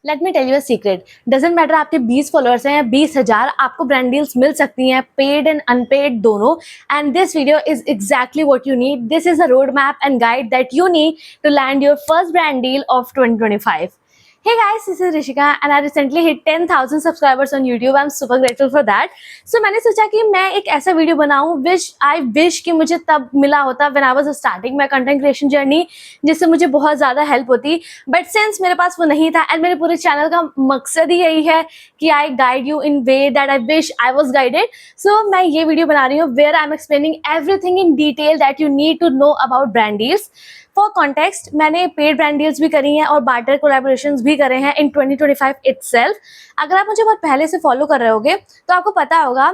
Late me tell you a secret, doesn't matter आपके 20 followers हैं या 20,000, आपको ब्रांड डील्स मिल सकती हैं, पेड एंड अनपेड दोनों. And this video is exactly what you need. This is a road map and guide that you need to land your first brand deal of 2025. Hey guys, this is Rishika and I recently hit 10,000 subscribers on YouTube. I'm super grateful for that. So मैंने सोचा कि मैं एक ऐसा video बनाऊं which I wish कि मुझे तब मिला होता when I was starting my content creation journey, जिससे मुझे बहुत ज़्यादा हेल्प होती. बट सिंस मेरे पास वो नहीं था एंड मेरे पूरे चैनल का मकसद ही यही है कि I guide you in way that I wish I was guided. So मैं ये वीडियो बना रही हूँ where I am explaining everything in detail that you need to know about brand deals. For context, मैंने पेड ब्रांड डील्स भी करी हैं और बार्टर कोलैबोरेशंस भी करे हैं इन 2025 इटसेल्फ. अगर आप मुझे बहुत पहले से फॉलो कर रहे होगे तो आपको पता होगा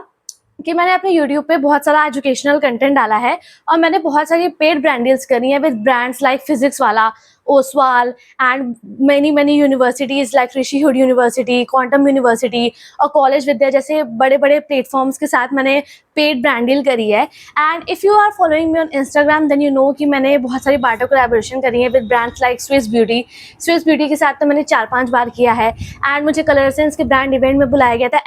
कि मैंने अपने YouTube पे बहुत सारा एजुकेशनल कंटेंट डाला है और मैंने बहुत सारी पेड ब्रांड डील्स करी हैं विद ब्रांड्स लाइक फिजिक्स वाला, Oswal and many universities like Rishi hood university, quantum university और कॉलेज विद्या जैसे बड़े बड़े प्लेटफॉर्म्स के साथ मैंने पेड ब्रांड डील करी है. And if you are following me on Instagram then you know कि मैंने बहुत सारी बार्टर कोलैबोरेशन करी है with brands like Swiss Beauty के साथ तो मैंने 4-5 बार किया है. एंड मुझे कलर सेंस के ब्रांड इवेंट में बुलाया गया था.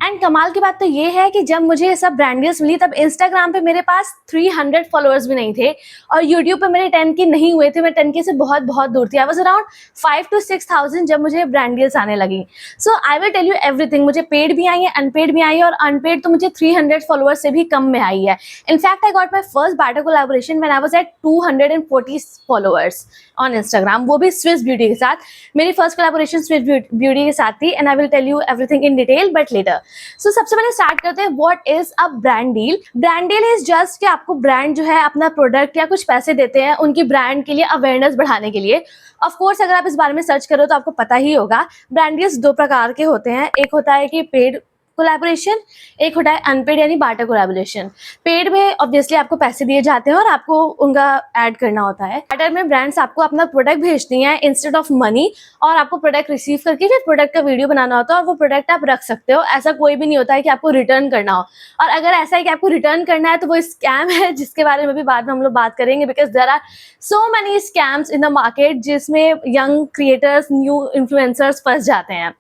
एंड कमाल की बात तो ये है कि जब मुझे ये सब ब्रांड डील्स मिली तब इंस्टाग्राम पे मेरे पास 300 फॉलोअर्स भी नहीं थे और यूट्यूब पे मेरे 10K नहीं हुए थे. मैं 10K से बहुत बहुत दूर थी. आई वॉज अराउंड 5 to 6,000 जब मुझे ब्रांड डील्स आने लगी. So I will tell you everything. मुझे पेड भी आई है, अनपेड भी आई है और अनपेड तो मुझे 300 फॉलोअर्स से भी कम में आई है. In fact I got my first barter collaboration when I was at 240 followers on Instagram, वो भी स्विस ब्यूटी के साथ. मेरी फर्स्ट कोलैबोरेशन स्विस ब्यूटी के साथ थी and I will tell you everything in detail but later. So सबसे पहले स्टार्ट करते हैं what is a brand deal. Brand deal is just कि आपको ब्रांड जो है अपना प्रोडक्ट या कुछ पैसे देते हैं उनकी ब्रांड के लिए अवेयरनेस बढ़ाने के लिए. ऑफ कोर्स अगर आप इस बारे में सर्च करो तो आपको पता ही होगा. ब्रांड डील्स 2 प्रकार के होते हैं. एक होता है कि पेड कोलैबोरेशन, एक होता है अनपेड यानी बार्टर कोलैबोरेशन. पेड में ऑब्वियसली आपको पैसे दिए जाते हैं और आपको उनका ऐड करना होता है. बार्टर में ब्रांड्स आपको अपना प्रोडक्ट भेजती हैं इंस्टेड ऑफ मनी और आपको प्रोडक्ट रिसीव करके फिर प्रोडक्ट का वीडियो बनाना होता है और वो प्रोडक्ट आप रख सकते हो. ऐसा कोई भी नहीं होता है कि आपको रिटर्न करना हो. और अगर ऐसा है कि आपको रिटर्न करना है तो वो स्कैम है जिसके बारे में भी बाद में हम लोग बात करेंगे because there are so many scams in the market जिसमें यंग क्रिएटर्स, न्यू इन्फ्लुएंसर्स फंस जाते हैं.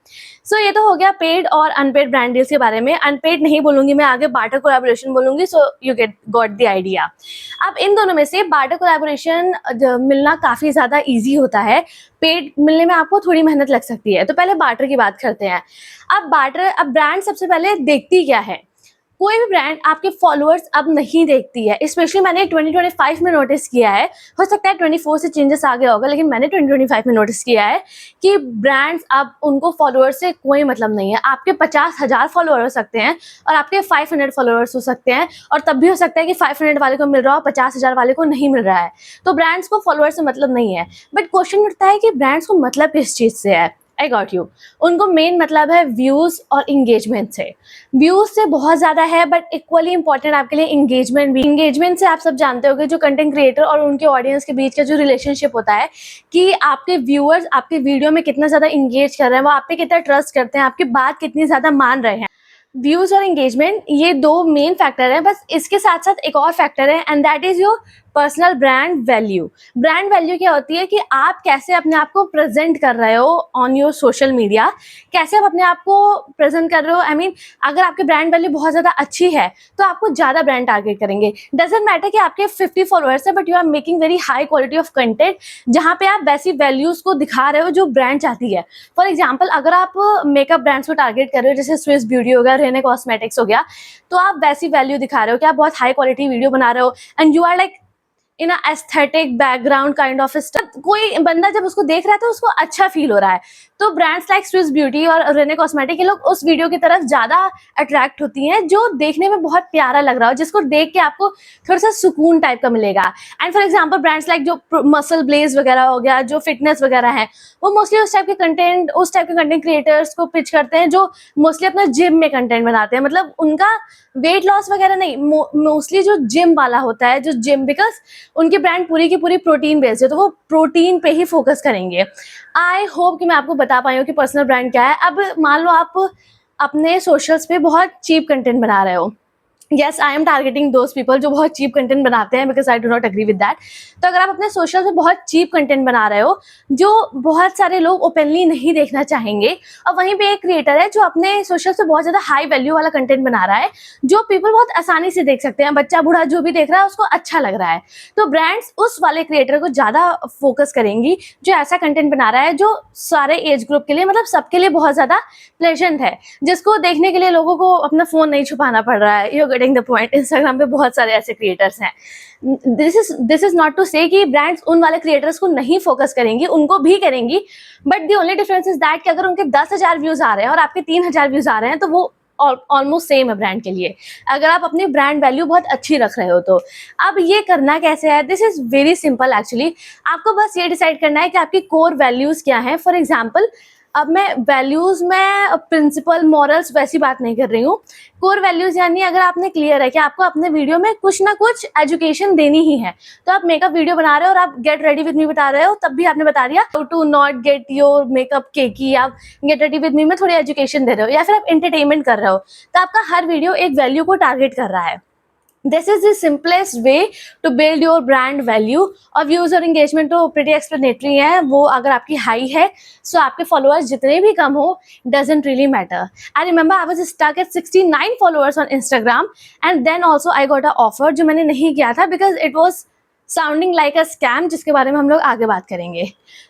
सो ये तो हो गया पेड और अनपेड ब्रांड डील्स के बारे में. अनपेड नहीं बोलूंगी मैं, आगे बार्टर कोलैबोरेशन बोलूंगी. So you got the idea. अब इन दोनों में से बार्टर कोलैबोरेशन मिलना काफ़ी ज़्यादा इजी होता है. पेड मिलने में आपको थोड़ी मेहनत लग सकती है. तो पहले बार्टर की बात करते हैं. अब ब्रांड सबसे पहले देखती क्या है. कोई भी ब्रांड आपके फॉलोअर्स अब नहीं देखती है. स्पेशली मैंने 2025 में नोटिस किया है. हो सकता है 24 से चेंजेस आ गया होगा लेकिन मैंने 2025 में नोटिस किया है कि ब्रांड्स अब उनको फॉलोअर्स से कोई मतलब नहीं है. आपके 50,000 फॉलोअर हो सकते हैं और आपके 500 फॉलोअर्स हो सकते हैं और तब भी हो सकता है कि 500 वाले को मिल रहा हो, 50,000 वाले को नहीं मिल रहा है. तो ब्रांड्स को फॉलोअर्स से मतलब नहीं है. बट क्वेश्चन उठता है कि ब्रांड्स को मतलब किस चीज़ से है. I got you. उनको मेन मतलब है व्यूज़ और इंगेजमेंट से. व्यूज़ से बहुत ज़्यादा है बट इक्वली इंपॉर्टेंट आपके लिए इंगेजमेंट भी. इंगेजमेंट से आप सब जानते होंगे जो कंटेंट क्रिएटर और उनके ऑडियंस के बीच का जो रिलेशनशिप होता है कि आपके व्यूअर्स आपके वीडियो में कितना ज़्यादा इंगेज कर रहे हैं, वो आप पे कितना ट्रस्ट करते हैं, आपकी बात कितनी ज़्यादा मान रहे हैं. व्यूज़ और इंगेजमेंट ये 2 मेन फैक्टर हैं. बस इसके साथ साथ एक और फैक्टर है and that is your personal brand value. Brand value क्या होती है कि आप कैसे अपने आप को प्रेजेंट कर रहे हो ऑन योर सोशल मीडिया, कैसे आप अपने आप को प्रेजेंट कर रहे हो. आई मीन अगर आपकी ब्रांड वैल्यू बहुत ज़्यादा अच्छी है तो आपको ज़्यादा ब्रांड टारगेट करेंगे. डजेंट मैटर कि आपके 50 फॉलोअर्स है but you are making very high quality of content जहाँ पे आप वैसी वैल्यूज़ को दिखा रहे हो जो ब्रांड चाहती है. फॉर एग्जाम्पल अगर आप मेकअप ब्रांड्स को टारगेट कर रहे हो जैसे स्विस ब्यूटी हो गया, रेने कॉस्मेटिक्स हो गया, तो आप वैसी वैल्यू दिखा रहे हो कि आप बहुत हाई क्वालिटी वीडियो बना रहे हो and you are like in aesthetic background kind of stuff. कोई बंदा जब उसको देख रहा है तो उसको अच्छा फील हो रहा है. तो ब्रांड्स लाइक स्विस ब्यूटी और रेने कॉस्मेटिक, ये लोग उस वीडियो की तरफ ज़्यादा अट्रैक्ट होती हैं जो देखने में बहुत प्यारा लग रहा हो, जिसको देख के आपको थोड़ा सा सुकून टाइप का मिलेगा. And for example brands like जो मसल ब्लेज वगैरह हो गया, जो फिटनेस वगैरह है, वो मोस्टली उस टाइप के कंटेंट क्रिएटर्स को पिच करते हैं जो मोस्टली अपना जिम में कंटेंट बनाते हैं. मतलब उनका वेट लॉस वगैरह नहीं, मोस्टली जो जिम वाला होता है, जो जिम, बिकॉज उनकी ब्रांड पूरी की पूरी प्रोटीन बेस्ड है तो वो प्रोटीन पे ही फोकस करेंगे. आई होप कि मैं आपको बता पाई हूँ कि पर्सनल ब्रांड क्या है. अब मान लो आप अपने सोशल्स पे बहुत चीप कंटेंट बना रहे हो yes, I am targeting those people जो बहुत चीप कंटेंट बनाते हैं, because I do not agree with that. तो अगर आप अपने सोशल पे बहुत चीप कंटेंट बना रहे हो जो बहुत सारे लोग ओपनली नहीं देखना चाहेंगे, और वहीं पे एक क्रिएटर है जो अपने सोशल पे बहुत ज़्यादा हाई वैल्यू वाला कंटेंट बना रहा है जो पीपल बहुत आसानी से देख सकते हैं, बच्चा बूढ़ा जो भी देख रहा है उसको अच्छा लग रहा है, तो ब्रांड्स उस वाले क्रिएटर को ज़्यादा फोकस करेंगी जो ऐसा कंटेंट बना रहा है जो सारे एज ग्रुप के लिए, मतलब सबके लिए बहुत ज़्यादा प्लेजेंट है, जिसको देखने के लिए लोगों को अपना फोन नहीं छुपाना पड़ रहा है। You are getting the point. Instagram पे बहुत सारे ऐसे क्रिएटर्स हैं। दिस इज नॉट टू से कि ब्रांड्स उन वाले क्रिएटर्स को नहीं फोकस करेंगी, उनको भी करेंगी, but the only difference is that कि अगर उनके 10,000 व्यूज आ रहे हैं और आपके 3,000 व्यूज आ रहे हैं तो वो ऑलमोस्ट सेम है ब्रांड के लिए, अगर आप अपनी ब्रांड वैल्यू बहुत अच्छी रख रहे हो तो। अब ये करना कैसे है? This is very simple actually. आपको बस ये डिसाइड करना है कि आपकी कोर वैल्यूज क्या हैं। फॉर एग्जाम्पल, अब मैं वैल्यूज में प्रिंसिपल मॉरल्स वैसी बात नहीं कर रही हूँ। कोर वैल्यूज यानी अगर आपने क्लियर है कि आपको अपने वीडियो में कुछ ना कुछ एजुकेशन देनी ही है, तो आप मेकअप वीडियो बना रहे हो और आप गेट रेडी विद मी बता रहे हो, तब भी आपने बता दिया how to not get your makeup cakey, आप गेट रेडी विद मी में थोड़ी एजुकेशन दे रहे हो या फिर आप एंटरटेनमेंट कर रहे हो, तो आपका हर वीडियो एक वैल्यू को टारगेट कर रहा है। This is the simplest way to build your brand value. और व्यूज और एंगेजमेंट तो प्रीटी एक्सप्लेनेटरी है, वो अगर आपकी हाई है सो आपके फॉलोअर्स जितने भी कम हो doesn't really matter. I remember I was stuck at 69 followers on Instagram and then also I got a offer जो मैंने नहीं किया था because it was sounding like a scam, जिसके बारे में हम लोग आगे बात करेंगे।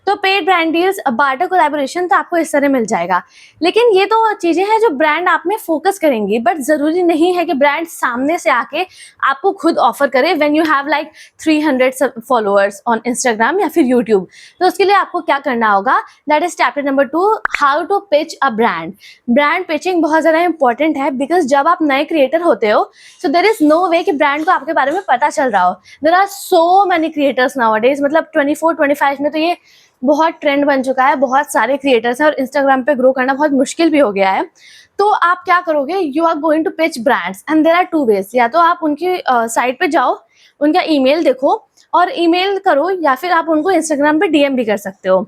तो paid brand deals, barter collaboration तो आपको इस तरह मिल जाएगा। लेकिन ये तो चीज़ें हैं जो ब्रांड आप में फोकस करेंगी, बट ज़रूरी नहीं है कि ब्रांड सामने से आके आपको खुद ऑफर करे when you have like 300 followers on Instagram या फिर यूट्यूब। तो उसके लिए आपको क्या करना होगा, that is chapter number 2, how to pitch a brand. Brand pitching बहुत ज़्यादा इंपॉर्टेंट है बिकॉज जब आप नए क्रिएटर होते हो सो देर इज नो वे कि ब्रांड को आपके बारे में पता चल रहा हो। There are so many creators nowadays, मतलब 24-25 में तो ये बहुत ट्रेंड बन चुका है, बहुत सारे क्रिएटर्स हैं और इंस्टाग्राम पे ग्रो करना बहुत मुश्किल भी हो गया है। तो आप क्या करोगे, you are going to pitch brands and there are 2 ways. या तो आप उनकी साइट पे जाओ, उनका ईमेल देखो और ईमेल करो, या फिर आप उनको इंस्टाग्राम पे डीएम भी कर सकते हो।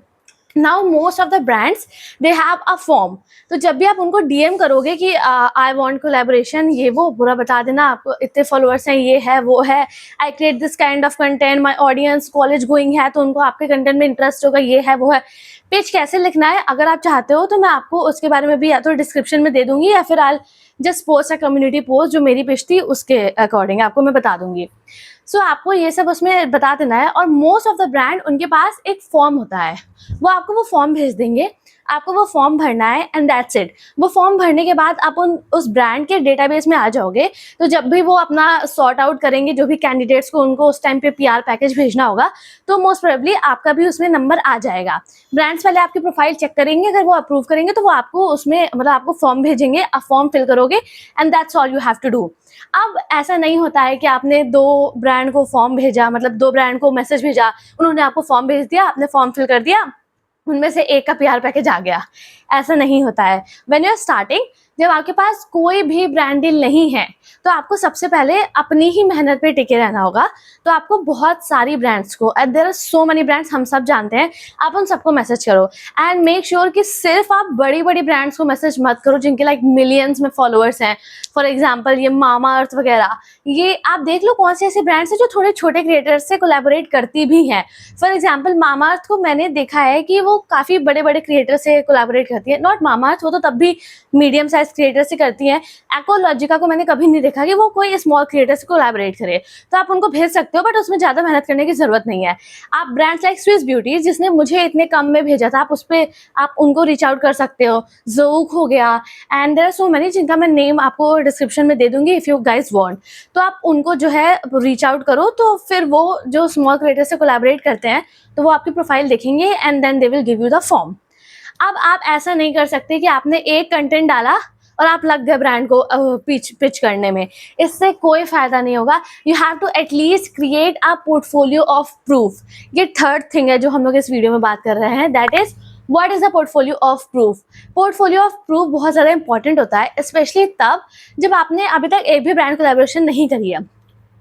Now most of the brands they have a form, तो जब भी आप उनको डीएम करोगे कि आई वांट कोलैबोरेशन, ये वो पूरा बता देना, आपको इतने फॉलोअर्स हैं, ये है वो है, I create this kind of content, my audience college going है तो उनको आपके कंटेंट में इंटरेस्ट होगा, ये है वो है। पेज कैसे लिखना है अगर आप चाहते हो तो मैं आपको उसके बारे में भी या तो डिस्क्रिप्शन में दे दूंगी या फिर I just post a community post जो मेरी पेज थी उसके अकॉर्डिंग आपको मैं बता दूंगी। सो आपको ये सब उसमें बता देना है। और मोस्ट ऑफ द ब्रांड उनके पास एक फॉर्म होता है, वो आपको वो फॉर्म भेज देंगे, आपको वो फॉर्म भरना है एंड दैट्स इट। वो फॉर्म भरने के बाद आप उस ब्रांड के डेटाबेस में आ जाओगे, तो जब भी वो अपना सॉर्ट आउट करेंगे जो भी कैंडिडेट्स को उनको उस टाइम पे पीआर पैकेज भेजना होगा, तो मोस्ट प्रोबेबली आपका भी उसमें नंबर आ जाएगा। ब्रांड्स पहले आपकी प्रोफाइल चेक करेंगे, अगर वो अप्रूव करेंगे तो वो आपको उसमें मतलब आपको फॉर्म भेजेंगे, आप फॉर्म फिल करोगे and that's all you have to do. अब ऐसा नहीं होता है कि आपने 2 ब्रांड को फॉर्म भेजा, मतलब 2 ब्रांड को मैसेज भेजा, उन्होंने आपको फॉर्म भेज दिया, आपने फॉर्म फिल कर दिया, उनमें से एक का पीआर पैकेज आ गया। ऐसा नहीं होता है। व्हेन यू आर स्टार्टिंग, जब आपके पास कोई भी ब्रांड डील नहीं है तो आपको सबसे पहले अपनी ही मेहनत पे टिके रहना होगा। तो आपको बहुत सारी ब्रांड्स को, there are so many brands, हम सब जानते हैं, आप उन सबको मैसेज करो एंड मेक श्योर कि सिर्फ आप बड़ी बड़ी ब्रांड्स को मैसेज मत करो जिनके लाइक मिलियंस में फॉलोअर्स हैं। फॉर एग्जाम्पल ये मामा अर्थ वगैरह, ये आप देख लो कौन से ऐसे ब्रांड्स हैं जो थोड़े छोटे क्रिएटर्स से कोलैबोरेट करती भी हैं। फॉर एग्जाम्पल मामा अर्थ को मैंने देखा है कि वो काफ़ी बड़े बड़े क्रिएटर से कोलैबोरेट करती है। नॉट मामा अर्थ, वो तो तब भी मीडियम साइज क्रिएटर से करती हैं। एक्वालॉजिका को मैंने कभी नहीं देखा कि वो कोई स्मॉल क्रिएटर से कोलैबोरेट करे, तो आप उनको भेज सकते हो बट उसमें ज़्यादा मेहनत करने की ज़रूरत नहीं है। आप ब्रांड्स लाइक स्विस ब्यूटी, जिसने मुझे इतने कम में भेजा था, आप उस पर आप उनको रीच आउट कर सकते हो। ज़ोक हो गया and there are so many जिनका मैं नेम आपको डिस्क्रिप्शन में दे दूंगी इफ़ यू गाइज वांट। तो आप उनको जो है रीच आउट करो, तो फिर वो जो स्मॉल क्रिएटर से कोलैबोरेट करते हैं तो वो आपकी प्रोफाइल देखेंगे and then they will give you the form. अब आप ऐसा नहीं कर सकते कि आपने एक कंटेंट डाला और आप लग गए ब्रांड को पिच करने में, इससे कोई फायदा नहीं होगा। You have to at least create a portfolio of proof. ये थर्ड थिंग है जो हम लोग इस वीडियो में बात कर रहे हैं, that is what is the portfolio of proof. Portfolio of proof बहुत ज़्यादा इंपॉर्टेंट होता है, स्पेशली तब जब आपने अभी तक एक भी ब्रांड कोलैबोरेशन नहीं करी है।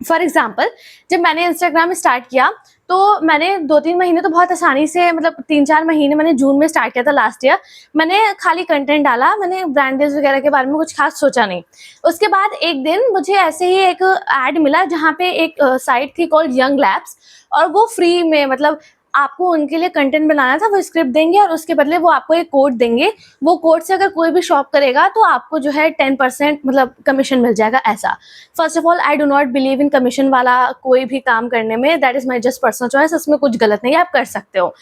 फॉर एग्जाम्पल, जब मैंने इंस्टाग्राम स्टार्ट किया तो मैंने 2-3 महीने तो बहुत आसानी से, मतलब 3-4 महीने, मैंने जून में स्टार्ट किया था लास्ट ईयर। मैंने खाली कंटेंट डाला, मैंने ब्रांड डील्स वगैरह के बारे में कुछ खास सोचा नहीं। उसके बाद एक दिन मुझे ऐसे ही एक ऐड मिला जहाँ पे एक साइट थी कॉल्ड यंग लैब्स, और वो फ्री में, मतलब आपको उनके लिए कंटेंट बनाना था, वो स्क्रिप्ट देंगे और उसके बदले वो आपको एक कोड देंगे। वो कोड से अगर कोई भी शॉप करेगा तो आपको जो है 10% मतलब कमीशन मिल जाएगा, ऐसा। First of all, I do not believe in commission वाला कोई भी काम करने में, that is my just personal choice, इसमें कुछ गलत नहीं है, आप कर सकते हो।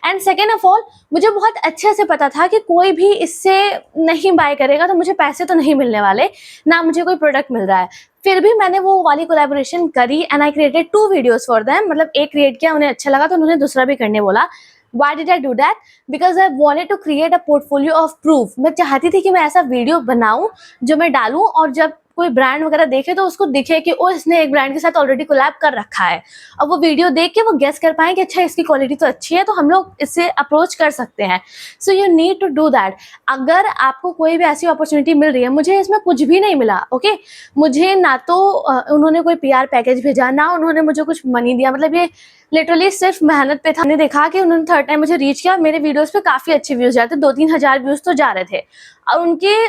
एंड सेकेंड ऑफ ऑल, मुझे बहुत अच्छे से पता था कि कोई भी इससे नहीं बाय करेगा तो मुझे पैसे तो नहीं मिलने वाले, ना मुझे कोई प्रोडक्ट मिल रहा है। फिर भी मैंने वो वाली कोलैबोरेशन करी and I created 2 videos for them, मतलब एक क्रिएट किया, उन्हें अच्छा लगा तो उन्होंने दूसरा भी करने बोला। Why did I do that? Because I wanted to create a portfolio of proof. मैं चाहती थी कि मैं ऐसा वीडियो बनाऊं जो मैं डालूं, और जब कोई ब्रांड वगैरह देखे तो उसको दिखे कि ओ, इसने एक ब्रांड के साथ ऑलरेडी कोलैब कर रखा है, और वो वीडियो देख के वो गेस कर पाए कि अच्छा, इसकी क्वालिटी तो अच्छी है, तो हम लोग इससे अप्रोच कर सकते हैं। So you need to do that. अगर आपको कोई भी ऐसी अपॉर्चुनिटी मिल रही है, मुझे इसमें कुछ भी नहीं मिला, ओके मुझे ना तो उन्होंने कोई PR पैकेज भेजा, ना उन्होंने मुझे कुछ मनी दिया, मतलब ये लिटरली सिर्फ मेहनत पे था। मैंने देखा कि उन्होंने थर्ड टाइम मुझे रीच किया, मेरे वीडियोस पे काफ़ी अच्छे व्यूज़ जा रहे थे, 2-3 हज़ार व्यूज़ तो जा रहे थे, और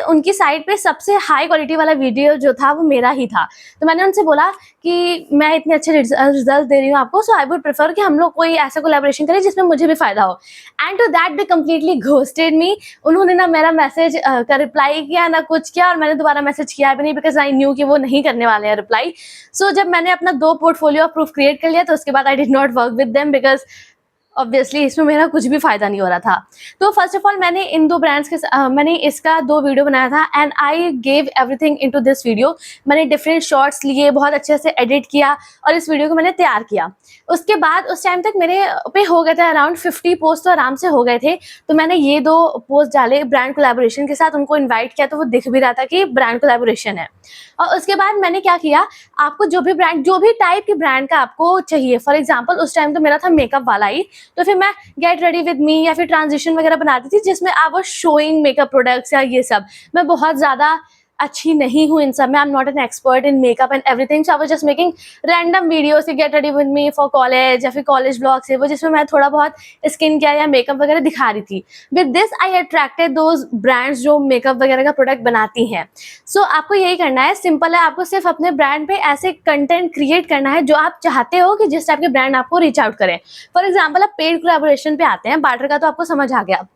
उनकी साइट पे सबसे हाई क्वालिटी वाला वीडियो जो था वो मेरा ही था। तो मैंने उनसे बोला कि मैं इतने अच्छे रिजल्ट दे रही हूँ आपको, सो आई वुड प्रेफर कि हम लोग कोई ऐसा कोलैबोरेशन करें जिसमें मुझे भी फ़ायदा हो। And to that they completely ghosted me. उन्होंने ना मेरा मैसेज का रिप्लाई किया, ना कुछ किया, और मैंने दोबारा मैसेज किया भी नहीं, बिकॉज आई न्यू कि वो नहीं करने वाले हैं रिप्लाई। सो जब मैंने अपना 2 पोर्टफोलियो ऑफ प्रूफ क्रिएट कर लिया तो उसके बाद I did not work with them, because obviously इसमें मेरा कुछ भी फायदा नहीं हो रहा था। तो फर्स्ट ऑफ ऑल, मैंने इन 2 ब्रांड्स के मैंने इसका 2 वीडियो बनाया था, and I gave everything into this video. मैंने डिफरेंट शॉट्स लिए, बहुत अच्छे से एडिट किया, और इस वीडियो को मैंने तैयार किया। उसके बाद उस टाइम तक मेरे पे हो गए थे अराउंड 50 पोस्ट, तो आराम से हो गए थे। तो मैंने ये 2 पोस्ट डाले ब्रांड कोलैबोरेशन के साथ, उनको इन्वाइट किया, तो वो दिख भी रहा था कि ब्रांड कोलैबोरेशन है। और उसके बाद मैंने क्या किया, आपको जो भी ब्रांड, जो भी टाइप की ब्रांड का आपको चाहिए, फॉर एग्जाम्पल उस टाइम तो मेरा था मेकअप वाला ही, तो फिर मैं गेट रेडी विद मी या फिर ट्रांजिशन वगैरह बनाती थी, जिसमें आप वो शोइंग मेकअप प्रोडक्ट्स या ये सब। मैं बहुत ज़्यादा अच्छी नहीं हूँ इन सब में, I am not an expert in makeup and everything, so I was just making random videos कि get ready with me for college या फिर कॉलेज ब्लॉग्स है वो, जिसमें मैं थोड़ा बहुत स्किन केयर या मेकअप वगैरह दिखा रही थी। With this I attracted those brands जो मेकअप वगैरह का प्रोडक्ट बनाती हैं। सो आपको यही करना है, सिंपल है, आपको सिर्फ अपने ब्रांड पे ऐसे कंटेंट क्रिएट करना है जो आप चाहते हो कि जिस टाइप के ब्रांड आपको रीच आउट करें। फॉर एग्जाम्पल, आप पेड कोलैबोरेशन पे आते हैं, बार्टर का तो आपको समझ आ गया।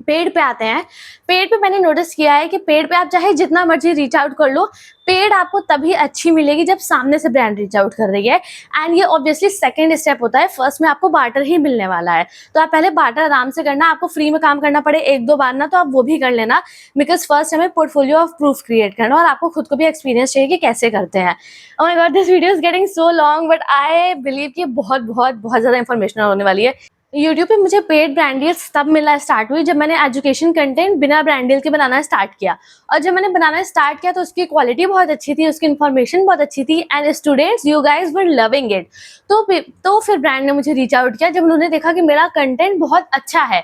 पेड पे आते हैं। पेड पे मैंने नोटिस किया है कि पेड पे आप चाहे जितना मर्जी रीच आउट कर लो, पेड आपको तभी अच्छी मिलेगी जब सामने से ब्रांड रीच आउट कर रही है। एंड ये ऑब्वियसली सेकंड स्टेप होता है, फर्स्ट में आपको बार्टर ही मिलने वाला है, तो आप पहले बार्टर आराम से करना। आपको फ्री में काम करना पड़े 1-2 बार ना, तो आप वो भी कर लेना, बिकॉज फर्स्ट हमें पोर्टफोलियो ऑफ प्रूफ क्रिएट करना, और आपको खुद को भी एक्सपीरियंस चाहिए कि कैसे करते हैं। Oh my God, this video is getting so long, but I believe कि बहुत बहुत बहुत ज़्यादा इंफॉर्मेशनल होने वाली है। यूट्यूब पे मुझे पेड ब्रांड डील्स तब मिलना स्टार्ट हुई जब मैंने एजुकेशन कंटेंट बिना ब्रांड डील के बनाना स्टार्ट किया, और जब मैंने बनाना स्टार्ट किया तो उसकी क्वालिटी बहुत अच्छी थी, उसकी इन्फॉर्मेशन बहुत अच्छी थी, and students you guys were loving it. तो फिर ब्रांड ने मुझे रीच आउट किया जब उन्होंने देखा कि मेरा कंटेंट बहुत अच्छा है।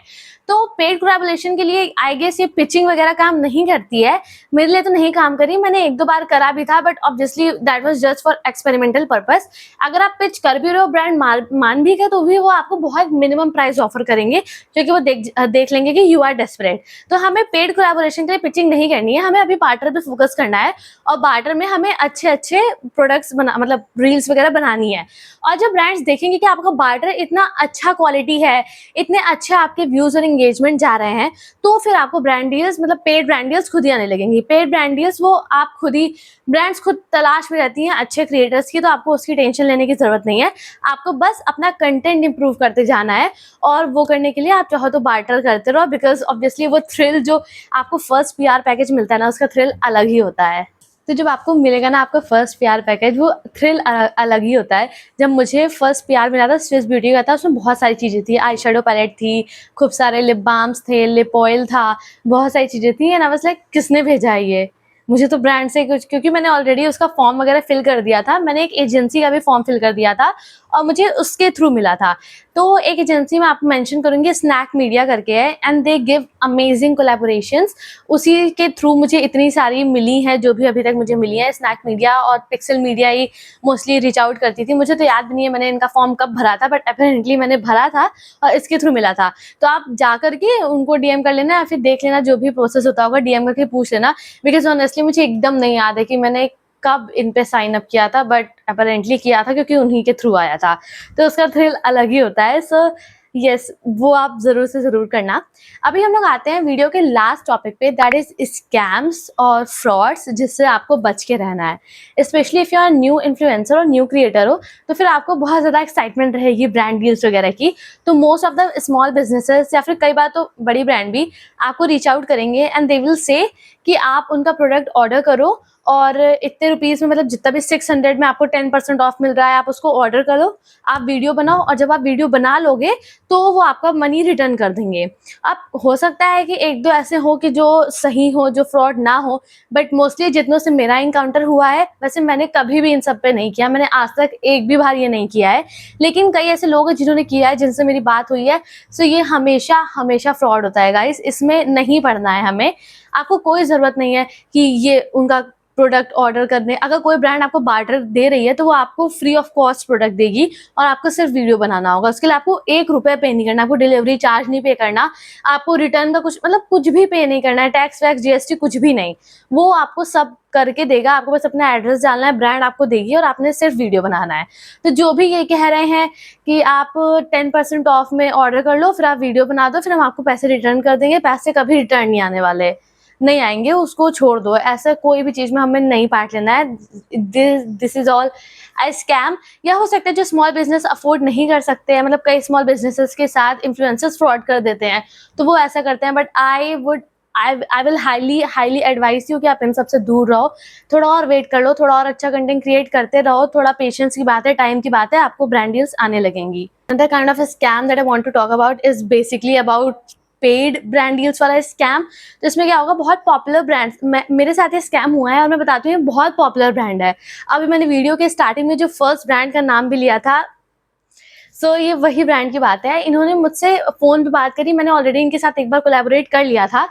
तो पेड कोलैबोरेशन के लिए आई गेस ये पिचिंग वगैरह काम नहीं करती है, मेरे लिए तो नहीं काम करी। मैंने 1-2 बार करा भी था, but obviously that was just for experimental purpose. अगर आप पिच कर भी रहे हो, ब्रांड मान भी गए, तो भी वो आपको बहुत मिनिमम प्राइस ऑफर करेंगे, क्योंकि वो देख लेंगे कि यू आर डेस्परेट। तो हमें पेड कोलैबोरेशन के लिए पिचिंग नहीं करनी है, हमें अभी बार्टर पे फोकस करना है, और बार्टर में हमें अच्छे अच्छे प्रोडक्ट्स मतलब रील्स वगैरह बनानी है। और जब ब्रांड्स देखेंगे कि आपका बार्टर इतना अच्छा क्वालिटी है, इतने अच्छे आपके व्यूज और एंगेजमेंट जा रहे हैं, तो फिर आपको ब्रांड डील्स, मतलब पेड ब्रांड डील्स खुद ही आने लगेंगी। पेड ब्रांड डील्स वो आप खुद ही, ब्रांड्स खुद तलाश में रहती हैं अच्छे क्रिएटर्स की, तो आपको उसकी टेंशन लेने की जरूरत नहीं है। आपको बस अपना कंटेंट इंप्रूव करते जाना है, और वो करने के लिए आप चाहो तो बार्टर करते रहो, बिकॉज ऑब्वियसली वो थ्रिल जो आपको फर्स्ट PR पैकेज मिलता है ना, उसका थ्रिल अलग ही होता है। तो जब आपको मिलेगा ना आपका फर्स्ट PR पैकेज, वो थ्रिल अलग ही होता है। जब मुझे फर्स्ट PR मिला था, स्विस ब्यूटी का था, उसमें बहुत सारी चीज़ें थी, आई शेडो पैलेट थी, खूब सारे लिप बाम्स थे, लिप ऑयल था, बहुत सारी चीज़ें थी, एंड आई वाज लाइक किसने भेजा है ये मुझे, तो ब्रांड से कुछ, क्योंकि मैंने ऑलरेडी उसका फॉर्म वगैरह फिल कर दिया था, मैंने एक एजेंसी का भी फॉर्म फिल कर दिया था, और मुझे उसके थ्रू मिला था। तो एक एजेंसी मैं आपको मेंशन करूँगी, स्नैक मीडिया करके है, and they give amazing collaborations. उसी के थ्रू मुझे इतनी सारी मिली हैं जो भी अभी तक मुझे मिली है। स्नैक मीडिया और पिक्सल मीडिया ही मोस्टली रीच आउट करती थी। मुझे तो याद भी नहीं है मैंने इनका फॉर्म कब भरा था, बट अपेरेंटली मैंने भरा था और इसके थ्रू मिला था। तो आप जा करके उनको डीएम कर लेना या फिर देख लेना, जो भी प्रोसेस होता होगा डीएम करके पूछ लेना। बिकॉज ऑनेस्टली मुझे एकदम नहीं याद है कि मैंने कब इन पे साइन अप किया था, बट अपेरेंटली किया था क्योंकि उन्हीं के थ्रू आया था। तो उसका थ्रिल अलग ही होता है। सो यस, वो आप ज़रूर से ज़रूर करना। अभी हम लोग आते हैं वीडियो के लास्ट टॉपिक पे, दैट इज़ स्कैम्स और फ्रॉड्स, जिससे आपको बच के रहना है। Specially if you are new influencer और न्यू क्रिएटर हो, तो फिर आपको बहुत ज़्यादा एक्साइटमेंट रहेगी ब्रांड डील्स वगैरह की। तो most of the small businesses या फिर कई बार तो बड़ी ब्रांड भी आपको रीच आउट करेंगे एंड दे विल से कि आप उनका प्रोडक्ट ऑर्डर करो और इतने रुपीज़ में, मतलब जितना भी 600 में आपको 10% ऑफ मिल रहा है, आप उसको ऑर्डर करो, आप वीडियो बनाओ, और जब आप वीडियो बना लोगे तो वो आपका मनी रिटर्न कर देंगे। अब हो सकता है कि एक दो ऐसे हो कि जो सही हो, जो फ्रॉड ना हो, बट मोस्टली जितनों से मेरा इनकाउंटर हुआ है, वैसे मैंने कभी भी इन सब पे नहीं किया, मैंने आज तक एक भी बार ये नहीं किया है। लेकिन कई ऐसे लोग हैं जिन्होंने किया है, जिनसे मेरी बात हुई है। सो ये हमेशा हमेशा फ्रॉड होता है गाइस, इसमें नहीं पड़ना है हमें। आपको कोई ज़रूरत नहीं है कि ये उनका प्रोडक्ट ऑर्डर करने। अगर कोई ब्रांड आपको बार्टर दे रही है तो वो आपको फ्री ऑफ कॉस्ट प्रोडक्ट देगी और आपको सिर्फ वीडियो बनाना होगा। उसके लिए आपको 1 रुपये पे नहीं करना, आपको डिलीवरी चार्ज नहीं पे करना, आपको रिटर्न का कुछ, मतलब कुछ भी पे नहीं करना है, टैक्स वैक्स जीएसटी कुछ भी नहीं। वो आपको सब करके देगा, आपको बस अपना एड्रेस डालना है, ब्रांड आपको देगी और आपने सिर्फ वीडियो बनाना है। तो जो भी ये कह रहे हैं कि आप 10% ऑफ में ऑर्डर कर लो, फिर आप वीडियो बना दो, फिर हम आपको पैसे रिटर्न कर देंगे, पैसे कभी रिटर्न नहीं आने वाले, नहीं आएंगे, उसको छोड़ दो। ऐसा कोई भी चीज़ में हमें नहीं पार्ट लेना है। This is all a scam. या हो सकता है जो स्मॉल बिजनेस अफोर्ड नहीं कर सकते हैं, मतलब कई स्मॉल बिजनेसेस के साथ इन्फ्लुएंसर्स फ्रॉड कर देते हैं, तो वो ऐसा करते हैं। But I will highly advice you कि आप इन सबसे दूर रहो, थोड़ा और वेट कर लो, थोड़ा और अच्छा कंटेंट क्रिएट करते रहो, थोड़ा पेशेंस की बात है, टाइम की बात है, आपको ब्रांड डील्स आने लगेंगी। Another kind of a scam that I want to talk about is basically about paid brand deals वाला स्कैम। तो इसमें क्या होगा, बहुत पॉपुलर ब्रांड, मेरे साथ ये स्कैम हुआ है और मैं बताती हूँ, बहुत पॉपुलर ब्रांड है। अभी मैंने वीडियो के स्टार्टिंग में जो फर्स्ट ब्रांड का नाम भी लिया था, सो ये वही ब्रांड की बात है। इन्होंने मुझसे फ़ोन पे बात करी, मैंने ऑलरेडी इनके साथ एक बार कोलैबोरेट कर लिया था,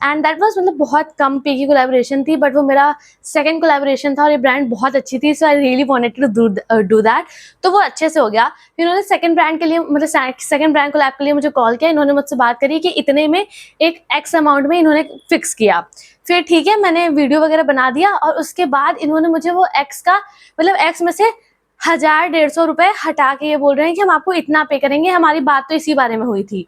एंड दैट वाज, मतलब बहुत कम पे की कोलैबोरेशन थी, बट वो मेरा सेकंड कोलैबोरेशन था और ये ब्रांड बहुत अच्छी थी, so I really wanted to do that. तो वो अच्छे से हो गया। फिर उन्होंने सेकंड ब्रांड के लिए, मतलब सेकंड ब्रांड कोलैब के लिए मुझे कॉल किया। इन्होंने मुझसे बात करी कि इतने में एक एक्स अमाउंट में इन्होंने फिक्स किया। फिर ठीक है, मैंने वीडियो वगैरह बना दिया और उसके बाद इन्होंने मुझे वो एक्स का, मतलब एक्स में से 1000-150 रुपए हटा के ये बोल रहे हैं कि हम आपको इतना पे करेंगे, हमारी बात तो इसी बारे में हुई थी।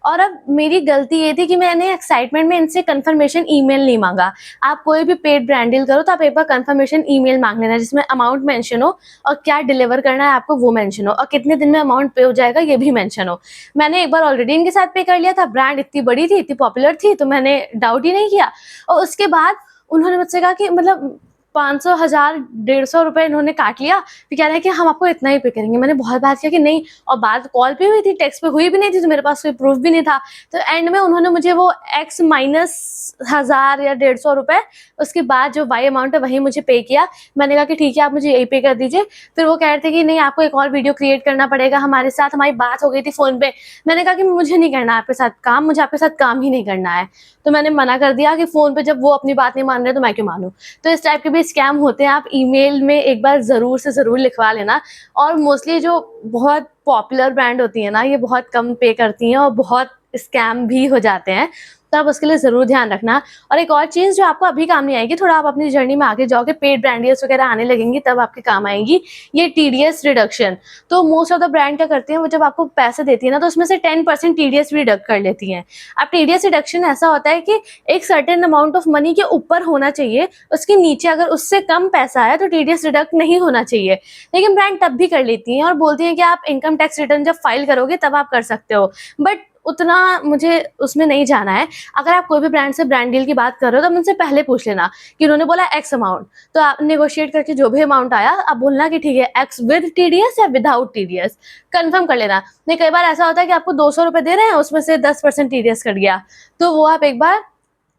और अब मेरी गलती ये थी कि मैंने एक्साइटमेंट में इनसे कंफर्मेशन ईमेल नहीं मांगा। आप कोई भी पेड ब्रांड डील करो तो आप एक बार कंफर्मेशन ईमेल मांग लेना, जिसमें अमाउंट मेंशन हो और क्या डिलीवर करना है आपको वो मेंशन हो और कितने दिन में अमाउंट पे हो जाएगा ये भी मेंशन हो। मैंने एक बार ऑलरेडी इनके साथ पे कर लिया था, ब्रांड इतनी बड़ी थी, इतनी पॉपुलर थी, तो मैंने डाउट ही नहीं किया। और उसके बाद उन्होंने मुझसे कहा कि मतलब 500, 1000, 150 रुपए इन्होंने काट लिया। फिर कह रहे हैं कि हम आपको इतना ही पे करेंगे। मैंने बहुत बात किया कि नहीं, और बात कॉल पे हुई थी, टेक्स्ट पे हुई भी नहीं थी, तो मेरे पास कोई प्रूफ भी नहीं था। तो एंड में उन्होंने मुझे वो एक्स माइनस 1000 या 150 रुपए, उसके बाद जो वाई अमाउंट है वही मुझे पे किया। मैंने कहा कि ठीक है, आप मुझे यही पे कर दीजिए। फिर वो कह रहे थे कि नहीं, आपको एक और वीडियो क्रिएट करना पड़ेगा हमारे साथ, हमारी बात हो गई थी फ़ोन पे। मैंने कहा कि मुझे नहीं करना आपके साथ काम, मुझे आपके साथ काम ही नहीं करना है। तो मैंने मना कर दिया कि फ़ोन पे जब वो अपनी बात नहीं मान रहे तो मैं क्यों मानूँ। तो इस टाइप के भी स्कैम होते हैं, आप ईमेल में एक बार ज़रूर से ज़रूर लिखवा लेना। और मोस्टली जो बहुत पॉपुलर ब्रांड होती है ना, ये बहुत कम पे करती हैं और बहुत स्कैम भी हो जाते हैं, तो आप उसके लिए ज़रूर ध्यान रखना। और एक और चीज़ जो आपको अभी काम नहीं आएगी, थोड़ा आप अपनी जर्नी में आगे जाओगे, पेड ब्रांड डील्स वगैरह आने लगेंगी, तब आपके काम आएंगी, ये टीडीएस रिडक्शन। तो मोस्ट ऑफ द ब्रांड क्या करती हैं, वो जब आपको पैसे देती है ना, तो उसमें से 10% टीडीएस भी डिडक्ट कर लेती हैं। अब टीडीएस रिडक्शन ऐसा होता है कि एक सर्टेन अमाउंट ऑफ मनी के ऊपर होना चाहिए, उसके नीचे अगर उससे कम पैसा है तो टीडीएस रिडक्ट नहीं होना चाहिए। लेकिन ब्रांड तब भी कर लेती हैं और बोलती हैं कि आप इनकम टैक्स रिटर्न जब फाइल करोगे तब आप कर सकते हो, बट उतना मुझे उसमें नहीं जाना है। अगर आप कोई भी ब्रांड से ब्रांड डील की बात कर रहे हो तो उनसे पहले पूछ लेना कि उन्होंने बोला एक्स अमाउंट, तो आप नेगोशिएट करके जो भी अमाउंट आया आप बोलना कि ठीक है, एक्स विद टीडीएस या विदाउट टीडीएस, कंफर्म कर लेना। नहीं, कई बार ऐसा होता है कि आपको 200 रुपये दे रहे हैं, उसमें से 10% टीडीएस कट गया, तो वो आप एक बार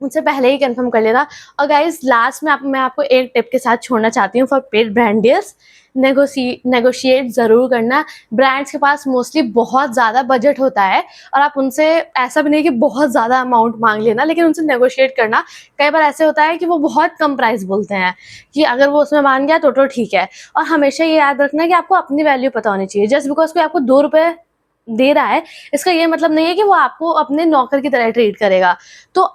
उनसे पहले ही कंफर्म कर लेना। और गाइस लास्ट में मैं आपको एक टिप के साथ छोड़ना चाहती हूँ for paid brand deals. Negotiate ज़रूर करना। ब्रांड्स के पास मोस्टली बहुत ज़्यादा बजट होता है और आप उनसे ऐसा भी नहीं कि बहुत ज़्यादा अमाउंट मांग लेना, लेकिन उनसे नेगोशिएट करना। कई बार ऐसे होता है कि वो बहुत कम प्राइस बोलते हैं कि अगर वो उसमें मान गया तो ठीक है। और हमेशा ये याद रखना कि आपको अपनी वैल्यू पता होनी चाहिए। जस्ट बिकॉज कोई आपको 2 रुपये दे रहा है, इसका ये मतलब नहीं है कि वो आपको अपने नौकर की तरह ट्रीट करेगा। तो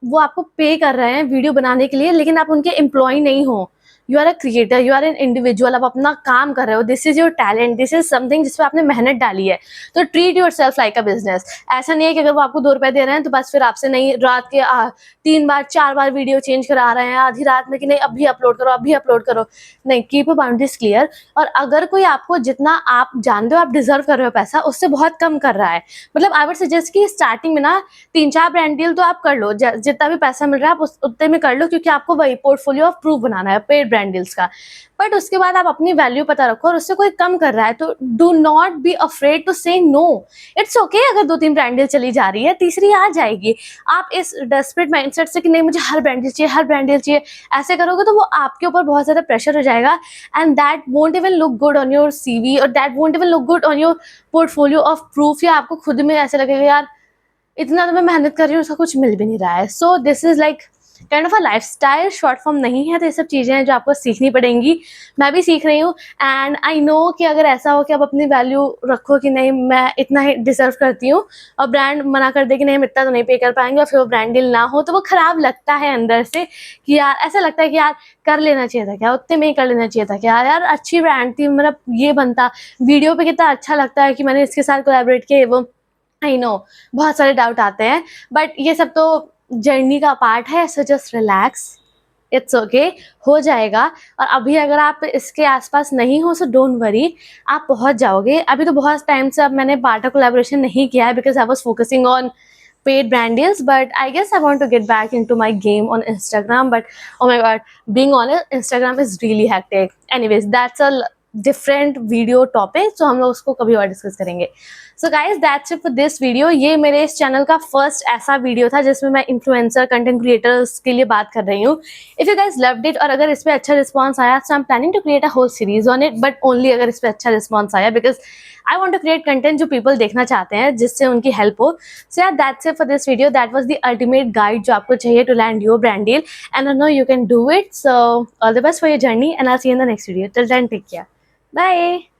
वो आपको पे कर रहे हैं वीडियो बनाने के लिए, लेकिन आप उनके एम्प्लॉय नहीं हो। You are a creator, you are an individual, आप अपना काम कर रहे हो। This is your talent, this is something जिसपे आपने मेहनत डाली है। तो treat yourself like a business. ऐसा नहीं है कि अगर वो आपको 2 रुपए दे रहे हैं तो बस फिर आपसे नहीं, रात के 3 बार 4 बार वीडियो चेंज करा रहे हैं आधी रात में कि नहीं अभी अपलोड करो, अभी अपलोड करो। नहीं, कीप योर बाउंड्रीज क्लियर। और अगर कोई आपको जितना आप जानते हो आप डिजर्व कर रहे हो पैसा, उससे बहुत कम कर रहा है, मतलब आई वुड सजेस्ट कि स्टार्टिंग में ना 3-4 ब्रांड डील तो आप कर लो, जितना भी पैसा मिल रहा है आप उतने में कर लो, क्योंकि आपको वही पोर्टफोलियो ऑफ प्रूफ बनाना है पेड ब्रांड डील्स का। बट उसके बाद आप अपनी वैल्यू पता रखो, और उससे कोई कम कर रहा है तो do not be afraid to say no. It's okay अगर 2-3 ब्रांड डील चली जा रही है, तीसरी आ जाएगी। आप इस डेस्परेट माइंडसेट से कि नहीं मुझे हर ब्रांड डील चाहिए, हर ब्रांड डील चाहिए, ऐसे करोगे तो वो आपके ऊपर बहुत ज़्यादा प्रेशर हो जाएगा। And that won't even look good on your CV, और that won't even look good on your portfolio of proof. या आपको खुद में ऐसे लगेगा यार इतना तो मैं मेहनत कर रही हूँ, उसका कुछ मिल भी नहीं रहा है। So this is like kind of a lifestyle, short form नहीं है। तो ये सब चीज़ें हैं जो आपको सीखनी पड़ेंगी। मैं भी सीख रही हूँ। एंड आई नो कि अगर ऐसा हो कि आप अपनी वैल्यू रखो कि नहीं मैं इतना ही डिजर्व करती हूँ, और ब्रांड मना कर दे कि नहीं हम इतना तो नहीं पे कर पाएंगे, और फिर वो ब्रांड डील ना हो, तो वो खराब लगता है अंदर से कि यार ऐसा लगता है कि यार कर लेना चाहिए था क्या, उतने में ही कर लेना चाहिए था क्या, यार अच्छी ब्रांड थी, मतलब ये बनता वीडियो पे कितना अच्छा लगता है कि मैंने इसके साथ कोलैबोरेट किया। वो आई नो बहुत सारे डाउट आते हैं, बट ये सब तो जर्नी का पार्ट है। So just relax, it's okay, हो जाएगा। और अभी अगर आप इसके आसपास नहीं हो सो डोंट वरी, आप पहुंच जाओगे। अभी तो बहुत टाइम से अब मैंने बाटा कोलैबोरेशन नहीं किया है because I was focusing on paid brand deals, but I guess I want to get back into my game on Instagram. But oh my god, being honest, Instagram is really hectic. Anyways, that's a different video topic, so हम लोग उसको कभी और discuss करेंगे। So guys, that's it for this video. ये मेरे इस channel का फर्स्ट ऐसा वीडियो था जिसमें मैं इन्फ्लुएंसर कंटेंट क्रिएटर्स के लिए बात कर रही हूँ। If you guys loved it और अगर इस पर अच्छा रिस्पॉन्स आया, so I'm planning to create a whole series on it, but only अगर इस पर अच्छा रिस्पॉन्स आया, because I want to create content जो people देखना चाहते हैं, जिससे उनकी हेल्प हो। So yeah, that's it for this video. That was the ultimate guide जो आपको चाहिए to land your brand deal, and I know you can do it. So all the best for your journey, and I'll see you in the next video. Till then, take care. Bye.